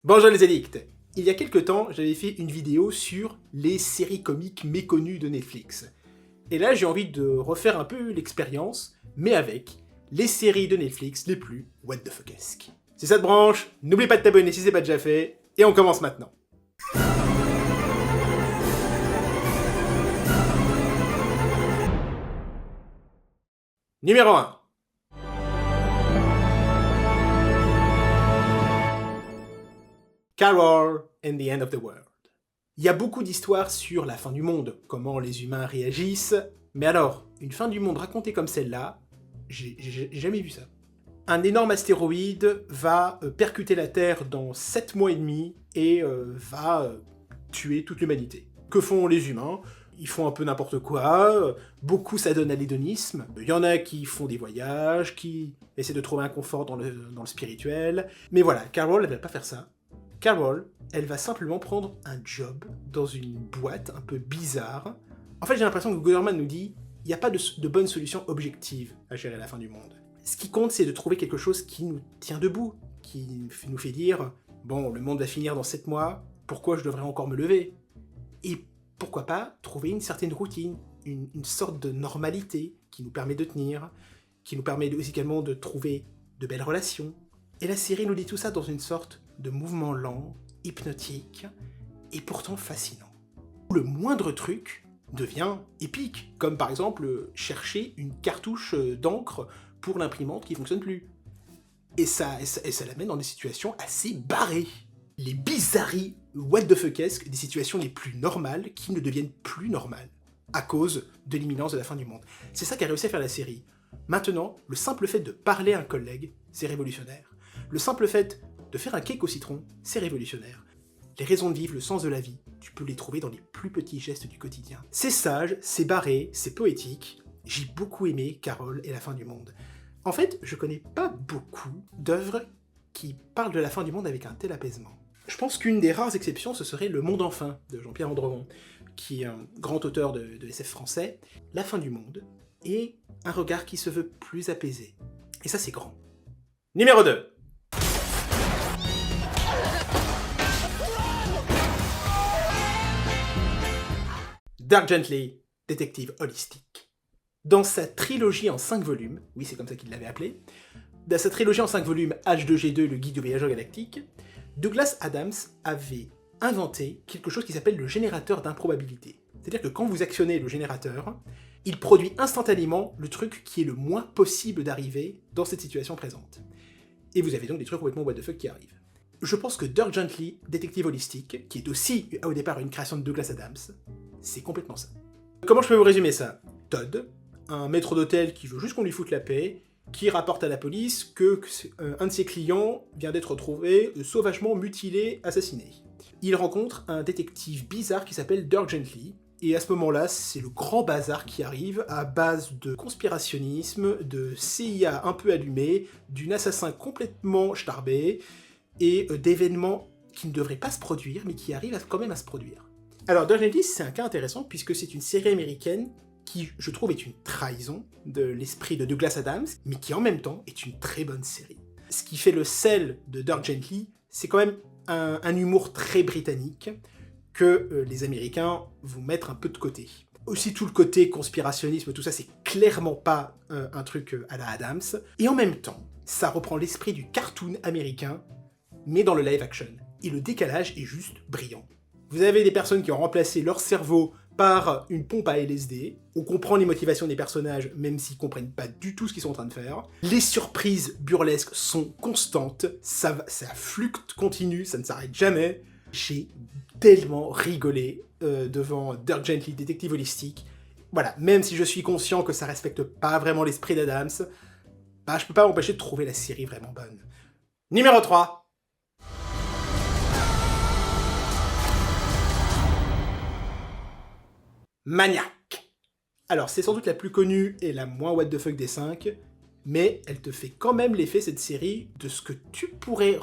Bonjour les addicts. Il y a quelques temps, j'avais fait une vidéo sur les séries comiques méconnues de Netflix. Et là, j'ai envie de refaire un peu l'expérience, mais avec les séries de Netflix les plus what the fuckesques. Si ça te branche, n'oublie pas de t'abonner si c'est pas déjà fait, et on commence maintenant. Numéro 1. Carol and the End of the World. Il y a beaucoup d'histoires sur la fin du monde, comment les humains réagissent, mais alors, une fin du monde racontée comme celle-là, j'ai jamais vu ça. Un énorme astéroïde va percuter la Terre dans 7 mois et demi et va tuer toute l'humanité. Que font les humains? Ils font un peu n'importe quoi, beaucoup ça donne à l'hédonisme. Il y en a qui font des voyages, qui essaient de trouver un confort dans le spirituel. Mais voilà, Carol, elle va pas faire ça. Carol, elle va simplement prendre un job dans une boîte un peu bizarre. En fait, j'ai l'impression que Goderman nous dit il n'y a pas de bonne solution objective à gérer la fin du monde. Ce qui compte, c'est de trouver quelque chose qui nous tient debout, qui nous fait dire bon, le monde va finir dans 7 mois, pourquoi je devrais encore me lever? Et pourquoi pas trouver une certaine routine, une sorte de normalité qui nous permet de tenir, qui nous permet aussi également de trouver de belles relations. Et la série nous dit tout ça dans une sorte de mouvement lent, hypnotique, et pourtant fascinant. Le moindre truc devient épique, comme par exemple chercher une cartouche d'encre pour l'imprimante qui fonctionne plus. Et ça l'amène dans des situations assez barrées. Les bizarreries what the fuckesques des situations les plus normales qui ne deviennent plus normales à cause de l'imminence de la fin du monde. C'est ça qu'a réussi à faire la série. Maintenant, le simple fait de parler à un collègue, c'est révolutionnaire. Le simple fait de faire un cake au citron, c'est révolutionnaire. Les raisons de vivre, le sens de la vie, tu peux les trouver dans les plus petits gestes du quotidien. C'est sage, c'est barré, c'est poétique. J'ai beaucoup aimé Carol et la fin du monde. En fait, je connais pas beaucoup d'œuvres qui parlent de la fin du monde avec un tel apaisement. Je pense qu'une des rares exceptions, ce serait Le Monde enfin, de Jean-Pierre Andremont, qui est un grand auteur de SF français. La fin du monde, et un regard qui se veut plus apaisé. Et ça, c'est grand. Numéro 2. Dirk Gently, détective holistique. Dans sa trilogie en 5 volumes, oui c'est comme ça qu'il l'avait appelé, dans sa trilogie en 5 volumes H2G2, le guide du voyageur galactique, Douglas Adams avait inventé quelque chose qui s'appelle le générateur d'improbabilité. C'est-à-dire que quand vous actionnez le générateur, il produit instantanément le truc qui est le moins possible d'arriver dans cette situation présente. Et vous avez donc des trucs complètement what the fuck qui arrivent. Je pense que Dirk Gently, détective holistique, qui est aussi au départ une création de Douglas Adams, c'est complètement ça. Comment je peux vous résumer ça? Todd, un maître d'hôtel qui veut juste qu'on lui foute la paix, qui rapporte à la police que un de ses clients vient d'être retrouvé sauvagement mutilé, assassiné. Il rencontre un détective bizarre qui s'appelle Dirk Gently, et à ce moment-là, c'est le grand bazar qui arrive à base de conspirationnisme, de CIA un peu allumé, d'un assassin complètement starbé, et d'événements qui ne devraient pas se produire, mais qui arrivent quand même à se produire. Alors, Dirk Gently, c'est un cas intéressant, puisque c'est une série américaine qui, je trouve, est une trahison de l'esprit de Douglas Adams, mais qui en même temps est une très bonne série. Ce qui fait le sel de Dirk Gently, c'est quand même un humour très britannique, que les Américains vont mettre un peu de côté. Aussi tout le côté conspirationnisme, tout ça, c'est clairement pas un truc à la Adams. Et en même temps, ça reprend l'esprit du cartoon américain, mais dans le live action. Et le décalage est juste brillant. Vous avez des personnes qui ont remplacé leur cerveau par une pompe à LSD, on comprend les motivations des personnages, même s'ils comprennent pas du tout ce qu'ils sont en train de faire. Les surprises burlesques sont constantes, ça fluctue continue, ça ne s'arrête jamais. J'ai tellement rigolé devant Dirk Gently, détective holistique. Voilà, même si je suis conscient que ça respecte pas vraiment l'esprit d'Adams, bah je peux pas m'empêcher de trouver la série vraiment bonne. Numéro 3. Maniac. Alors, c'est sans doute la plus connue et la moins what the fuck des 5, mais elle te fait quand même l'effet, cette série, de ce que tu pourrais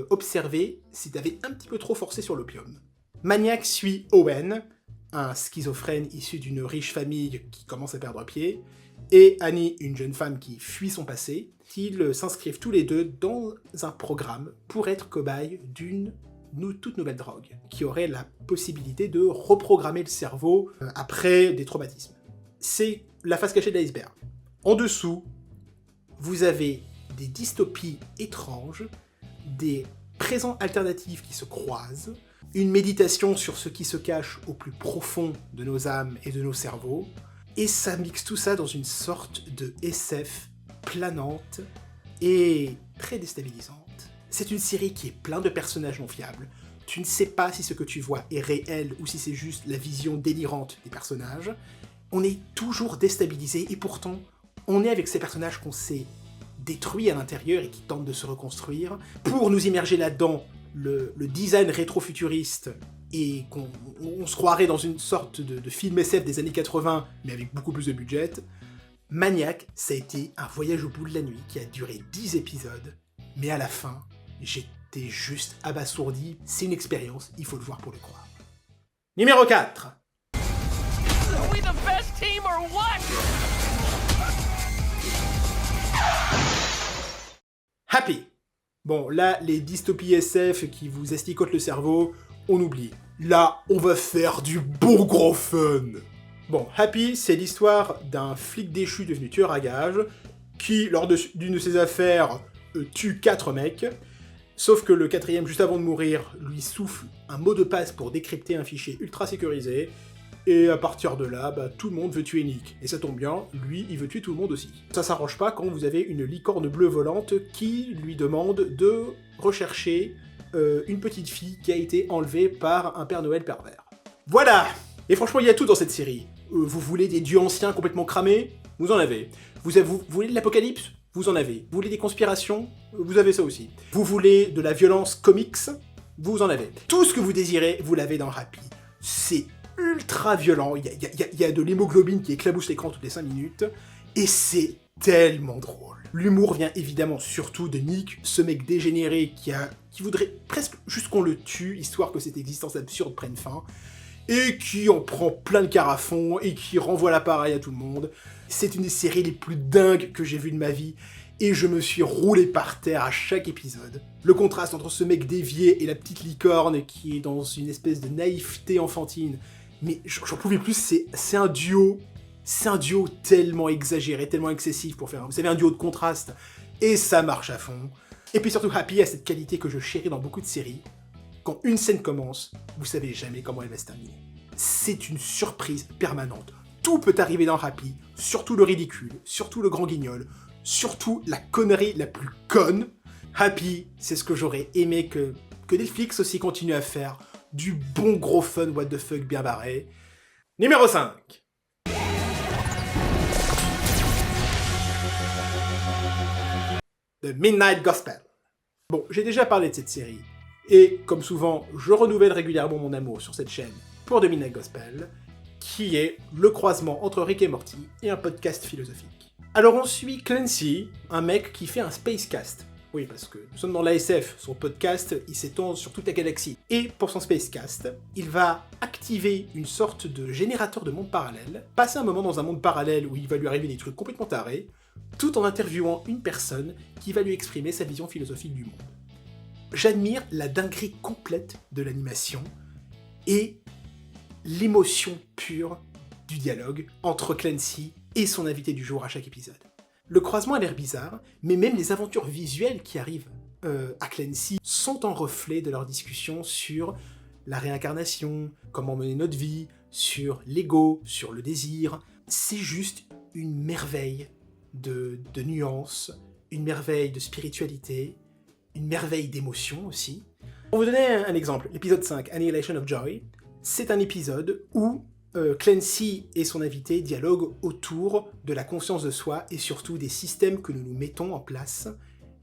observer si t'avais un petit peu trop forcé sur l'opium. Maniac suit Owen, un schizophrène issu d'une riche famille qui commence à perdre pied, et Annie, une jeune femme qui fuit son passé. qu'ils s'inscrivent tous les deux dans un programme pour être cobayes d'une toute nouvelle drogue, qui aurait la possibilité de reprogrammer le cerveau après des traumatismes. C'est la face cachée de l'iceberg. En dessous, vous avez des dystopies étranges, des présents alternatifs qui se croisent, une méditation sur ce qui se cache au plus profond de nos âmes et de nos cerveaux, et ça mixe tout ça dans une sorte de SF planante et très déstabilisante. C'est une série qui est plein de personnages non fiables. Tu ne sais pas si ce que tu vois est réel ou si c'est juste la vision délirante des personnages. On est toujours déstabilisé et pourtant, on est avec ces personnages qu'on sait détruits à l'intérieur et qui tentent de se reconstruire. Pour nous immerger là-dedans, le design rétro-futuriste et qu'on se croirait dans une sorte de film SF des années 80, mais avec beaucoup plus de budget. Maniac, ça a été un voyage au bout de la nuit qui a duré 10 épisodes, mais à la fin, j'étais juste abasourdi. C'est une expérience, il faut le voir pour le croire. Numéro 4. Are we the best team or what? Happy. Bon, là, les dystopies SF qui vous asticotent le cerveau, on oublie. Là, on va faire du bon gros fun. Bon, Happy, c'est l'histoire d'un flic déchu devenu tueur à gages qui, lors d'une de ses affaires, tue 4 mecs, sauf que le 4e, juste avant de mourir, lui souffle un mot de passe pour décrypter un fichier ultra sécurisé, et à partir de là, tout le monde veut tuer Nick. Et ça tombe bien, lui, il veut tuer tout le monde aussi. Ça s'arrange pas quand vous avez une licorne bleue volante qui lui demande de rechercher une petite fille qui a été enlevée par un Père Noël pervers. Voilà! Et franchement, il y a tout dans cette série. Vous voulez des dieux anciens complètement cramés? Vous en avez. Vous voulez de l'apocalypse? Vous en avez. Vous voulez des conspirations? Vous avez ça aussi. Vous voulez de la violence comics? Vous en avez. Tout ce que vous désirez, vous l'avez dans Happy. C'est ultra violent, il y a de l'hémoglobine qui éclabousse l'écran toutes les 5 minutes, et c'est tellement drôle. L'humour vient évidemment surtout de Nick, ce mec dégénéré qui voudrait presque juste qu'on le tue, histoire que cette existence absurde prenne fin, et qui en prend plein le carafon, et qui renvoie l'appareil à tout le monde. C'est une des séries les plus dingues que j'ai vues de ma vie, et je me suis roulé par terre à chaque épisode. Le contraste entre ce mec dévié et la petite licorne qui est dans une espèce de naïveté enfantine, mais j'en pouvais plus, c'est un duo tellement exagéré, tellement excessif pour faire, vous savez, un duo de contraste, et ça marche à fond. Et puis surtout, Happy a cette qualité que je chéris dans beaucoup de séries. Quand une scène commence, vous savez jamais comment elle va se terminer. C'est une surprise permanente. Tout peut arriver dans Happy, surtout le ridicule, surtout le grand guignol, surtout la connerie la plus conne. Happy, c'est ce que j'aurais aimé que Netflix aussi continue à faire. Du bon gros fun what the fuck bien barré. Numéro 5. The Midnight Gospel. Bon, j'ai déjà parlé de cette série, et comme souvent, je renouvelle régulièrement mon amour sur cette chaîne pour The Midnight Gospel, qui est le croisement entre Rick et Morty et un podcast philosophique. Alors on suit Clancy, un mec qui fait un spacecast. Oui, parce que nous sommes dans l'ASF, son podcast, il s'étend sur toute la galaxie. Et pour son Spacecast, il va activer une sorte de générateur de monde parallèle, passer un moment dans un monde parallèle où il va lui arriver des trucs complètement tarés, tout en interviewant une personne qui va lui exprimer sa vision philosophique du monde. J'admire la dinguerie complète de l'animation et l'émotion pure du dialogue entre Clancy et son invité du jour à chaque épisode. Le croisement a l'air bizarre, mais même les aventures visuelles qui arrivent à Clancy sont en reflet de leur discussion sur la réincarnation, comment mener notre vie, sur l'ego, sur le désir. C'est juste une merveille de nuances, une merveille de spiritualité, une merveille d'émotion aussi. Pour vous donner un exemple, l'épisode 5, Annihilation of Joy, c'est un épisode où Clancy et son invité dialoguent autour de la conscience de soi et surtout des systèmes que nous nous mettons en place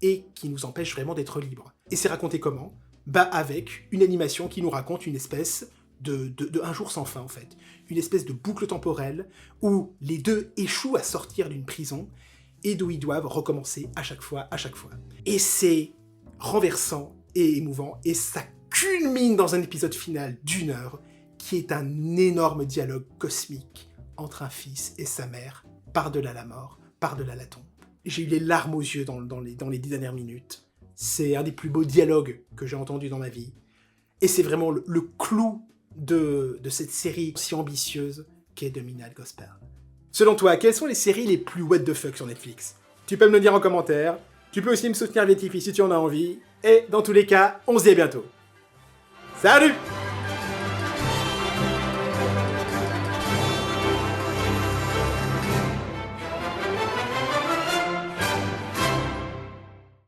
et qui nous empêchent vraiment d'être libres. Et c'est raconté comment ? Avec une animation qui nous raconte une espèce de un jour sans fin en fait. Une espèce de boucle temporelle où les deux échouent à sortir d'une prison et d'où ils doivent recommencer à chaque fois. Et c'est renversant et émouvant et ça culmine dans un épisode final d'1 heure qui est un énorme dialogue cosmique entre un fils et sa mère, par-delà la mort, par-delà la tombe. J'ai eu les larmes aux yeux dans les 10 dernières minutes. C'est un des plus beaux dialogues que j'ai entendu dans ma vie. Et c'est vraiment le clou de cette série si ambitieuse qu'est The Midnight Gospel. Selon toi, quelles sont les séries les plus what the fuck sur Netflix? Tu peux me le dire en commentaire. Tu peux aussi me soutenir via Tipeee si tu en as envie. Et dans tous les cas, on se dit à bientôt. Salut!